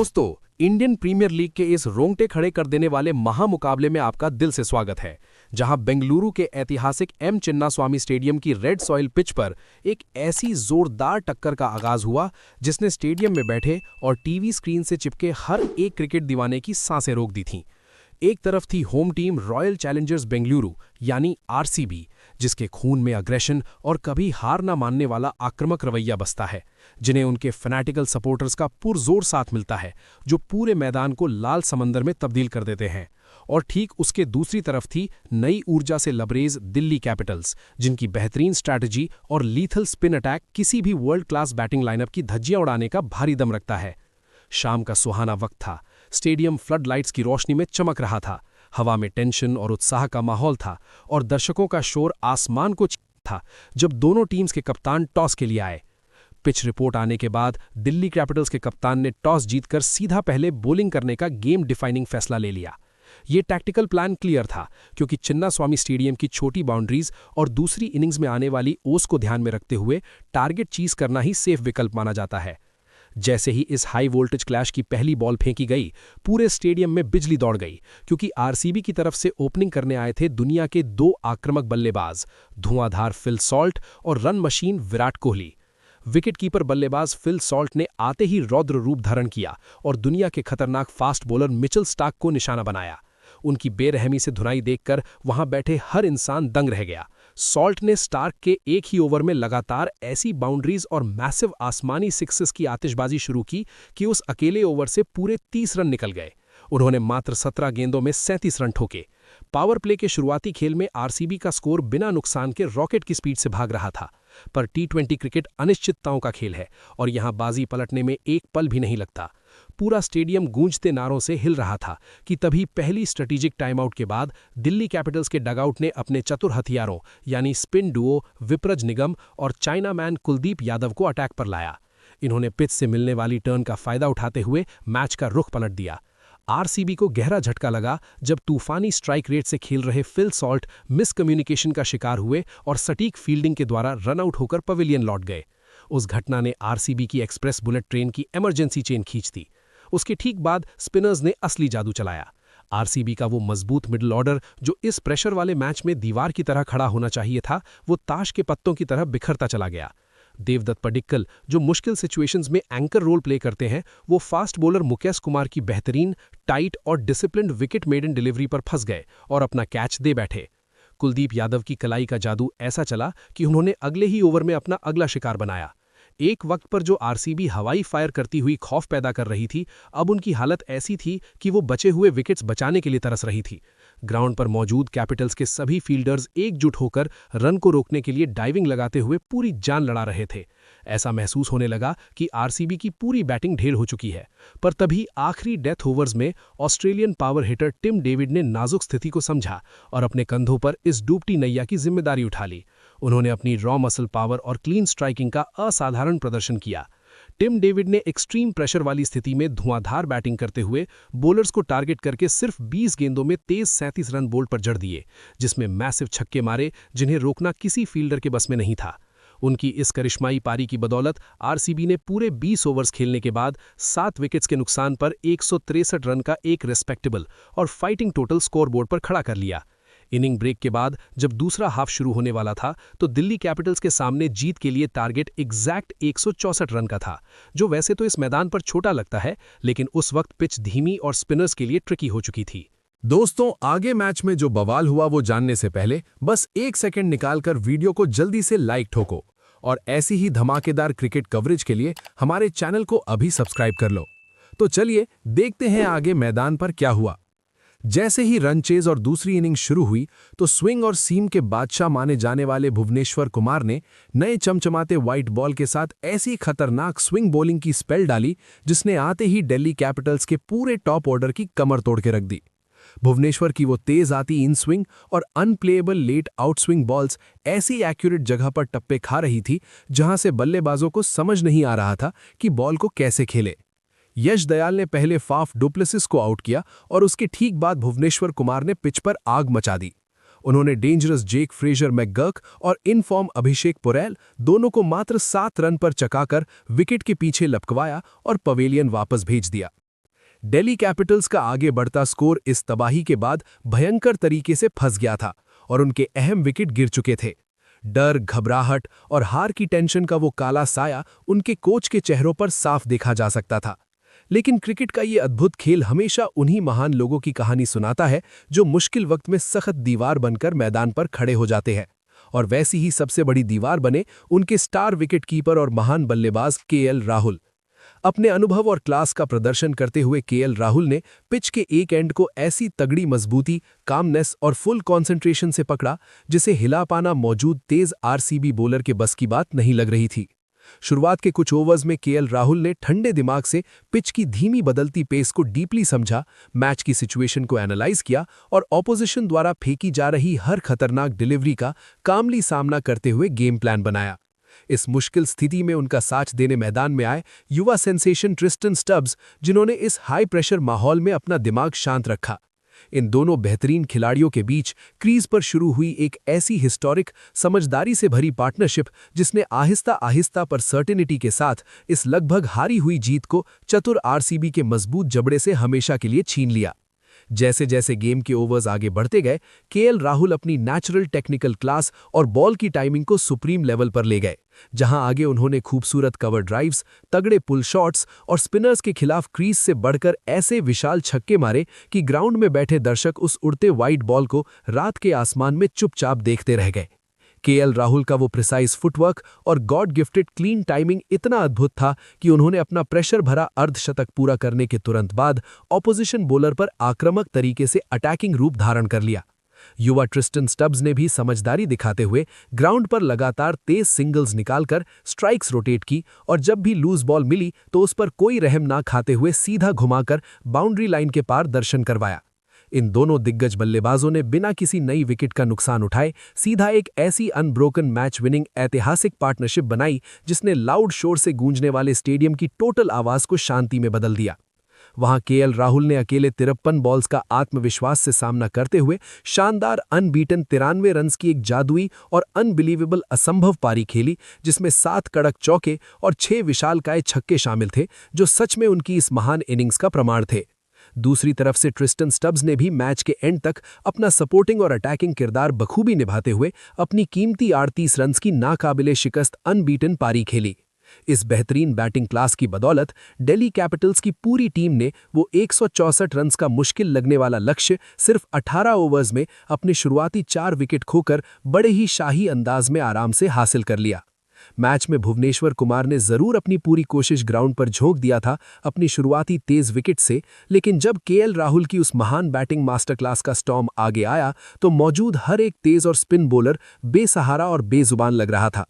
दोस्तों, Indian premiere league के इस रोंगटे खड़े कर देने वाले महामुकाबले में आपका दिल से स्वागत है, जहां बेंगलुरु के ऐतिहासिक एम चिन्नास्वामी स्टेडियम की रेड सॉइल पिच पर एक ऐसी जोरदार टक्कर का आगाज हुआ जिसने स्टेडियम में बैठे और टीवी स्क्रीन से चिपके हर एक क्रिकेट दीवाने की सांसें रोक दी थीं। एक तरफ थी home team royal Challengers Bengaluru यानी आरसीबी, जिसके खून में अग्रेशन और कभी हार न मानने वाला आक्रामक रवैया बसता है, जिन्हें उनके फैनेटिकल सपोर्टर्स का पुरजोर साथ मिलता है, जो पूरे मैदान को लाल समंदर में तब्दील कर देते हैं। और ठीक उसके दूसरी तरफ थी नई ऊर्जा से लबरेज दिल्ली कैपिटल्स, जिनकी बेहतरीन स्ट्रैटेजी और लीथल स्पिन अटैक किसी भी वर्ल्ड क्लास बैटिंग लाइनअप की धज्जियां उड़ाने का भारी दम रखता है। शाम का सुहाना वक्त था। स्टेडियम फ्लड लाइट्स की रोशनी में चमक रहा था। हवा में टेंशन और उत्साह का माहौल था और दर्शकों का शोर आसमान को छूता था जब दोनों टीम्स के कप्तान टॉस के लिए आए। पिच रिपोर्ट आने के बाद दिल्ली कैपिटल्स के कप्तान ने टॉस जीतकर सीधा पहले बॉलिंग करने का गेम डिफाइनिंग फैसला ले लिया। ये टैक्टिकल प्लान क्लियर था, क्योंकि चिन्नास्वामी स्टेडियम की छोटी बाउंड्रीज और दूसरी इनिंग्स में आने वाली ओस को ध्यान में रखते हुए टारगेट चीज करना ही सेफ विकल्प माना जाता है। जैसे ही इस हाई वोल्टेज क्लैश की पहली बॉल फेंकी गई, पूरे स्टेडियम में बिजली दौड़ गई, क्योंकि आरसीबी की तरफ से ओपनिंग करने आए थे दुनिया के दो आक्रामक बल्लेबाज, धुआंधार फिल सॉल्ट और run machine Virat Kohli. Wicketkeeper बल्लेबाज फिल सॉल्ट ने आते ही रौद्र रूप धारण किया और दुनिया के खतरनाक फास्ट बॉलर मिचेल स्टार्क को निशाना बनाया। उनकी बेरहमी से धुनाई देखकर वहां बैठे हर इंसान दंग रह गया। सॉल्ट ने स्टार्क के एक ही ओवर में लगातार ऐसी बाउंड्रीज और मैसिव आसमानी सिक्सेस की आतिशबाजी शुरू की कि उस अकेले ओवर से पूरे 30 रन निकल गए। उन्होंने मात्र 17 गेंदों में 37 रन ठोके। पावर प्ले के शुरुआती खेल में आरसीबी का स्कोर बिना नुकसान के रॉकेट की स्पीड से भाग रहा था, पर टी20 क्रिकेट अनिश्चितताओं का खेल है और यहां बाजी पलटने में एक पल भी नहीं लगता। पूरा स्टेडियम गूंजते नारों से हिल रहा था कि तभी पहली स्ट्रेटेजिक टाइमआउट के बाद दिल्ली कैपिटल्स के डगआउट ने अपने चतुर हथियारों यानी स्पिन डुओ विप्रज निगम और चाइनामैन कुलदीप यादव को अटैक पर लाया। इन्होंने पिच से मिलने वाली टर्न का फायदा उठाते हुए मैच का रुख पलट दिया। आरसीबी को गहरा झटका लगा जब तूफानी स्ट्राइक रेट से खेल रहे फिल सॉल्ट मिसकम्युनिकेशन का शिकार हुए और सटीक फील्डिंग के द्वारा रनआउट होकर पवेलियन लौट गए। उस घटना ने आरसीबी की एक्सप्रेस बुलेट ट्रेन की इमरजेंसी चेन खींच दी। उसके ठीक बाद स्पिनर्स ने असली जादू चलाया। आरसीबी का वो मजबूत मिडिल ऑर्डर, जो इस प्रेशर वाले मैच में दीवार की तरह खड़ा होना चाहिए था, वो ताश के पत्तों की तरह बिखरता चला गया। देवदत्त पडिक्कल, जो मुश्किल सिचुएशंस में एंकर रोल प्ले करते हैं, वो फास्ट बॉलर मुकेश कुमार की बेहतरीन, टाइट और डिसिप्लिन्ड विकेट मेडन डिलीवरी पर फंस गए और अपना कैच दे बैठे। कुलदीप यादव की कलाई का जादू ऐसा चला कि उन्होंने अगले ही ओवर में अपना अगला शिकार बनाया। एक वक्त पर जो आरसीबी हवाई फायर करती हुई खौफ पैदा कर रही थी, अब उनकी हालत ऐसी थी कि वो बचे हुए विकेट्स बचाने के लिए तरस रही थी। ग्राउंड पर मौजूद कैपिटल्स के सभी फील्डर्स एकजुट होकर रन को रोकने के लिए डाइविंग लगाते हुए पूरी जान लड़ा रहे थे। ऐसा महसूस होने लगा कि आरसीबी की पूरी बैटिंग ढेर हो चुकी है। पर तभी आखिरी डेथ ओवर्स में Australian power hitter Tim David ने नाजुक स्थिति को समझा और अपने कंधों पर इस डूबती नैया की जिम्मेदारी उठा ली। उन्होंने अपनी रॉ मसल पावर और क्लीन स्ट्राइकिंग का असाधारण प्रदर्शन किया। टिम डेविड ने एक्सट्रीम प्रेशर वाली स्थिति में धुआंधार बैटिंग करते हुए बॉलर्स को टारगेट करके सिर्फ 20 गेंदों में तेज 37 रन बोल्ड पर जड़ दिए, जिसमें मैसिव छक्के मारे जिन्हें रोकना किसी फील्डर के बस में नहीं था। उनकी इस करिश्माई पारी की बदौलत आरसीबी ने पूरे 20 ओवर्स खेलने के बाद 7 विकेट्स के नुकसान पर 163 रन का एक रिस्पेक्टेबल और फाइटिंग टोटल स्कोरबोर्ड पर खड़ा कर लिया। इनिंग ब्रेक के बाद जब दूसरा हाफ शुरू होने वाला था, तो दिल्ली कैपिटल्स के सामने जीत के लिए टारगेट एग्जैक्ट 164 रन का था, जो वैसे तो इस मैदान पर छोटा लगता है, लेकिन उस वक्त पिच धीमी और स्पिनर्स के लिए ट्रिकी हो चुकी थी। दोस्तों, आगे मैच में जो बवाल हुआ वो जानने से पहले बस एक सेकंड निकालकर वीडियो को जल्दी से लाइक ठोको और ऐसी ही धमाकेदार क्रिकेट कवरेज के लिए हमारे चैनल को अभी सब्सक्राइब कर लो। तो चलिए देखते हैं आगे मैदान पर क्या हुआ। जैसे ही रन चेज और दूसरी इनिंग शुरू हुई, तो स्विंग और सीम के बादशाह माने जाने वाले भुवनेश्वर कुमार ने नए चमचमाते व्हाइट बॉल के साथ ऐसी खतरनाक स्विंग बॉलिंग की स्पेल डाली, जिसने आते ही दिल्ली कैपिटल्स के पूरे टॉप ऑर्डर की कमर तोड़ के रख दी। भुवनेश्वर की वो तेज आती इन स्विंग और unplayable let out swing balls ऐसी एक्यूरेट जगह पर टप्पे खा रही थी जहां से बल्लेबाजों को समझ नहीं आ रहा था कि बॉल को कैसे खेले। यश दयाल ने पहले फाफ डुप्लेसिस को आउट किया और उसके ठीक बाद भुवनेश्वर कुमार ने पिच पर आग मचा दी। उन्होंने डेंजरस जेक फ्रेजर मैकगर्क और इनफॉर्म अभिषेक पुरैल दोनों को मात्र 7 रन पर चकाकर विकेट के पीछे लपकवाया और पवेलियन वापस भेज दिया। दिल्ली कैपिटल्स का आगे बढ़ता स्कोर इस तबाही के बाद भयंकर तरीके से फंस गया था और उनके अहम विकेट गिर चुके थे। डर, घबराहट और हार की टेंशन का वो काला साया उनके कोच के चेहरों पर साफ देखा जा सकता था। लेकिन क्रिकेट का ये अद्भुत खेल हमेशा उन्हीं महान लोगों की कहानी सुनाता है जो मुश्किल वक्त में सख्त दीवार बनकर मैदान पर खड़े हो जाते हैं। और वैसी ही सबसे बड़ी दीवार बने उनके स्टार विकेटकीपर और महान बल्लेबाज केएल राहुल। अपने अनुभव और क्लास का प्रदर्शन करते हुए केएल राहुल ने पिच के एक एंड को ऐसी तगड़ी मजबूती, कामनेस और फुल कंसंट्रेशन से पकड़ा जिसे हिला पाना मौजूद तेज आरसीबी बॉलर के बस की बात नहीं लग रही थी। शुरुआत के कुछ ओवर्स में केएल राहुल ने ठंडे दिमाग से पिच की धीमी बदलती पेस को डीपली समझा, मैच की सिचुएशन को एनालाइज किया और ऑपोजिशन द्वारा फेंकी जा रही हर खतरनाक डिलीवरी का कामली सामना करते हुए गेम प्लान बनाया। इस मुश्किल स्थिति में उनका साथ देने मैदान में आए युवा सेंसेशन ट्रिस्टन स्टब्स, जिन्होंने इस हाई प्रेशर माहौल में अपना दिमाग शांत रखा। इन दोनों बेहतरीन खिलाड़ियों के बीच क्रीज पर शुरू हुई एक ऐसी हिस्टोरिक, समझदारी से भरी पार्टनरशिप जिसने आहिस्ता आहिस्ता पर सर्टेनिटी के साथ इस लगभग हारी हुई जीत को चतुर आरसीबी के मजबूत जबड़े से हमेशा के लिए छीन लिया। जैसे जैसे गेम के ओवर्स आगे बढ़ते गए, केएल राहुल अपनी नेचुरल टेक्निकल क्लास और बॉल की टाइमिंग को सुप्रीम लेवल पर ले गए, जहां आगे उन्होंने खूबसूरत कवर ड्राइव्स, तगड़े पुल शॉट्स और स्पिनर्स के खिलाफ क्रीज से बढ़कर ऐसे विशाल छक्के मारे कि ग्राउंड में बैठे दर्शक उस उड़ते वाइट बॉल को रात के आसमान में चुपचाप देखते रह गए। केएल राहुल का वो प्रिसाइज फुटवर्क और गॉड गिफ्टेड क्लीन टाइमिंग इतना अद्भुत था कि उन्होंने अपना प्रेशर भरा अर्धशतक पूरा करने के तुरंत बाद ऑपोजिशन बॉलर पर आक्रामक तरीके से अटैकिंग रूप धारण कर लिया। युवा ट्रिस्टन स्टब्स ने भी समझदारी दिखाते हुए ग्राउंड पर लगातार तेज सिंगल्स निकालकर स्ट्राइक्स रोटेट की और जब भी लूज बॉल मिली तो उस पर कोई रहम ना खाते हुए सीधा घुमाकर बाउंड्री लाइन के पार दर्शन करवाया। इन दोनों दिग्गज बल्लेबाजों ने बिना किसी नई विकेट का नुकसान उठाए सीधा एक ऐसी अनब्रोकन मैच विनिंग ऐतिहासिक पार्टनरशिप बनाई जिसने लाउड शोर से गूंजने वाले स्टेडियम की टोटल आवाज को शांति में बदल दिया। वहां केएल राहुल ने अकेले 53 बॉल्स का आत्मविश्वास से सामना करते हुए शानदार अनबीटन 93 रन्स की एक जादुई और अनबिलीवेबल असंभव पारी खेली, जिसमें 7 कड़क चौके और 6 विशालकाय छक्के शामिल थे, जो सच में उनकी इस महान इनिंग्स का प्रमाण थे। दूसरी तरफ से ट्रिस्टन स्टब्स ने भी मैच के एंड तक अपना सपोर्टिंग और अटैकिंग किरदार बखूबी निभाते हुए अपनी कीमती 38 रन्स की नाकाबिले शिकस्त अनबीटन पारी खेली। इस बेहतरीन बैटिंग क्लास की बदौलत दिल्ली कैपिटल्स की पूरी टीम ने वो 164 रन्स का मुश्किल लगने वाला लक्ष्य सिर्फ 18 ओवर्स में अपने शुरुआती 4 विकेट खोकर बड़े ही शाही अंदाज में आराम से हासिल कर लिया। मैच में भुवनेश्वर कुमार ने जरूर अपनी पूरी कोशिश ग्राउंड पर झोंक दिया था अपनी शुरुआती तेज विकेट से, लेकिन जब केएल राहुल की उस महान बैटिंग मास्टर क्लास का स्टॉर्म आगे आया तो मौजूद हर एक तेज और स्पिन बॉलर बेसहारा और बेजुबान लग रहा था।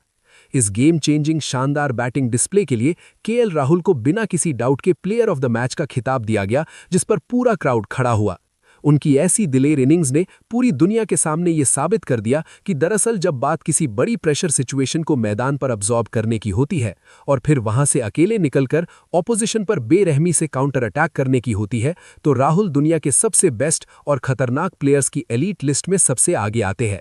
इस गेम चेंजिंग शानदार बैटिंग डिस्प्ले के लिए केएल राहुल को बिना किसी डाउट के प्लेयर ऑफ द मैच का खिताब दिया गया, जिस पर पूरा क्राउड खड़ा हुआ। उनकी ऐसी दिलेर इनिंग्स ने पूरी दुनिया के सामने ये साबित कर दिया कि दरअसल जब बात किसी बड़ी प्रेशर सिचुएशन को मैदान पर अब्जॉर्ब करने की होती है और फिर वहां से अकेले निकलकर ऑपोजिशन पर बेरहमी से काउंटर अटैक करने की होती है, तो राहुल दुनिया के सबसे बेस्ट और खतरनाक प्लेयर्स की एलीट लिस्ट में सबसे आगे आते हैं।